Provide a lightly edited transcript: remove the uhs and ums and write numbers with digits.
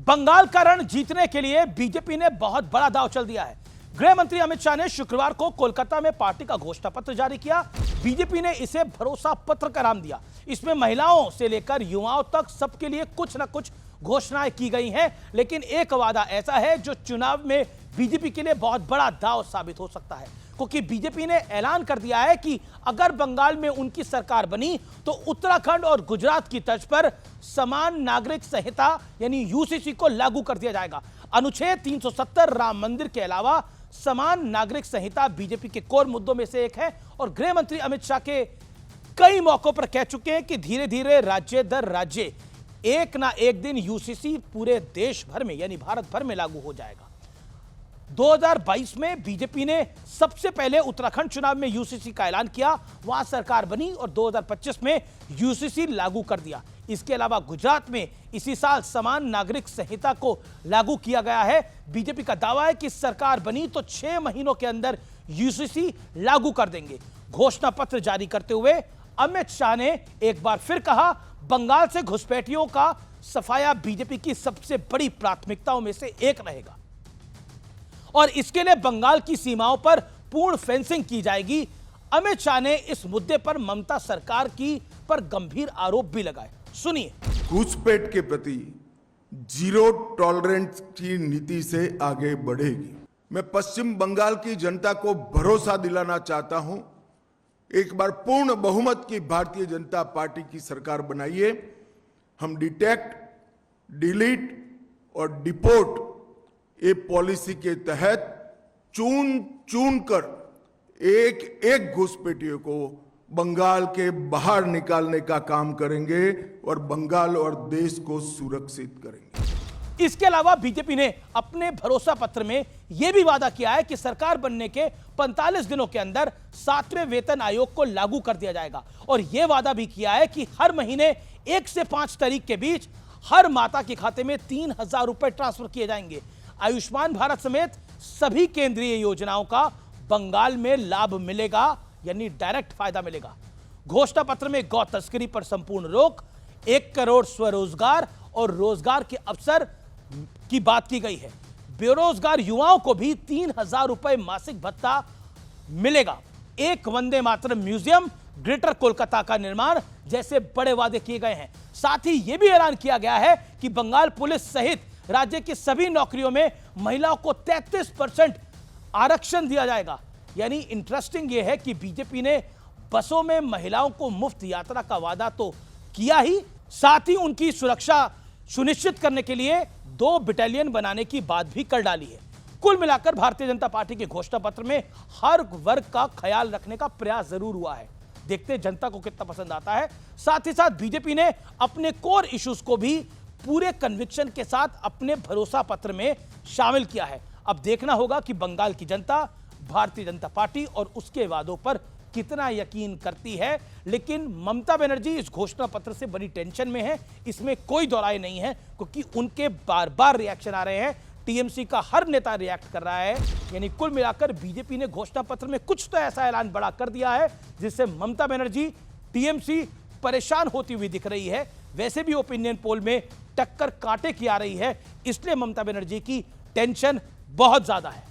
बंगाल का रण जीतने के लिए बीजेपी ने बहुत बड़ा दांव चल दिया है। गृह मंत्री अमित शाह ने शुक्रवार को कोलकाता में पार्टी का घोषणा पत्र जारी किया। बीजेपी ने इसे भरोसा पत्र का नाम दिया। इसमें महिलाओं से लेकर युवाओं तक सबके लिए कुछ न कुछ घोषणाएं की गई हैं, लेकिन एक वादा ऐसा है जो चुनाव में बीजेपी के लिए बहुत बड़ा दांव साबित हो सकता है, क्योंकि बीजेपी ने ऐलान कर दिया है कि अगर बंगाल में उनकी सरकार बनी तो उत्तराखंड और गुजरात की तर्ज पर समान नागरिक संहिता यानी यूसीसी को लागू कर दिया जाएगा। अनुच्छेद 370 राम मंदिर के अलावा समान नागरिक संहिता बीजेपी के कोर मुद्दों में से एक है और गृह मंत्री अमित शाह के कई मौकों पर कह चुके हैं कि धीरे धीरे राज्य दर राज्य एक ना एक दिन यूसीसी पूरे देश भर में यानी भारत भर में लागू हो जाएगा। 2022 में बीजेपी ने सबसे पहले उत्तराखंड चुनाव में यूसीसी का ऐलान किया, वहां सरकार बनी और 2025 में यूसीसी लागू कर दिया। इसके अलावा गुजरात में इसी साल समान नागरिक संहिता को लागू किया गया है। बीजेपी का दावा है कि सरकार बनी तो 6 महीनों के अंदर यूसीसी लागू कर देंगे। घोषणा पत्र जारी करते हुए अमित शाह ने एक बार फिर कहा, बंगाल से घुसपैठियों का सफाया बीजेपी की सबसे बड़ी प्राथमिकताओं में से एक रहेगा और इसके लिए बंगाल की सीमाओं पर पूर्ण फेंसिंग की जाएगी। अमित शाह ने इस मुद्दे पर ममता सरकार की पर गंभीर आरोप भी लगाए। सुनिए। घुसपैठ के प्रति जीरो टॉलरेंस की नीति से आगे बढ़ेगी। मैं पश्चिम बंगाल की जनता को भरोसा दिलाना चाहता हूं, एक बार पूर्ण बहुमत की भारतीय जनता पार्टी की सरकार बनाइए। हम डिटेक्ट, डिलीट और डिपोर्ट ये पॉलिसी के तहत चुन कर एक एक घुसपैठियों को बंगाल के बाहर निकालने का काम करेंगे और बंगाल और देश को सुरक्षित करेंगे। इसके अलावा बीजेपी ने अपने भरोसा पत्र में यह भी वादा किया है कि सरकार बनने के 45 दिनों के अंदर 7वें वेतन आयोग को लागू कर दिया जाएगा और यह वादा भी किया है कि हर महीने 1 से 5 तारीख के बीच हर माता के खाते में 3,000 रुपए ट्रांसफर किए जाएंगे। आयुष्मान भारत समेत सभी केंद्रीय योजनाओं का बंगाल में लाभ मिलेगा, यानी डायरेक्ट फायदा मिलेगा। घोषणा पत्र में गौ तस्करी पर संपूर्ण रोक, 1 करोड़ स्वरोजगार और रोजगार के अवसर की बात की गई है। बेरोजगार युवाओं को भी 3,000 रुपए मासिक भत्ता मिलेगा। एक वंदे मातरम म्यूजियम, ग्रेटर कोलकाता का निर्माण जैसे बड़े वादे किए गए हैं। साथ ही यह भी ऐलान किया गया है कि बंगाल पुलिस सहित राज्य की सभी नौकरियों में महिलाओं को 33% आरक्षण दिया जाएगा। यानी इंटरेस्टिंग यह है कि बीजेपी ने बसों में महिलाओं को मुफ्त यात्रा का वादा तो किया ही, साथ ही उनकी सुरक्षा सुनिश्चित करने के लिए 2 बटालियन बनाने की बात भी कर डाली है। कुल मिलाकर भारतीय जनता पार्टी के घोषणा पत्र में हर वर्ग का ख्याल रखने का प्रयास जरूर हुआ है। देखते हैं जनता को कितना पसंद आता है। साथ ही साथ बीजेपी ने अपने कोर इश्यूज को भी पूरे कन्विक्शन के साथ अपने भरोसा पत्र में शामिल किया है। अब देखना होगा कि बंगाल की जनता भारतीय जनता पार्टी और उसके वादों पर कितना यकीन करती है। लेकिन ममता बनर्जी इस घोषणा पत्र से बड़ी टेंशन में है, इसमें कोई दो राय नहीं है, क्योंकि उनके बार बार रिएक्शन आ रहे हैं। टीएमसी का हर नेता रिएक्ट कर रहा है। यानी कुल मिलाकर बीजेपी ने घोषणा पत्र में कुछ तो ऐसा ऐलान बड़ा कर दिया है जिससे ममता बनर्जी, टीएमसी परेशान होती हुई दिख रही है। वैसे भी ओपिनियन पोल में टक्कर कांटे की आ रही है, इसलिए ममता बनर्जी की टेंशन बहुत ज्यादा है।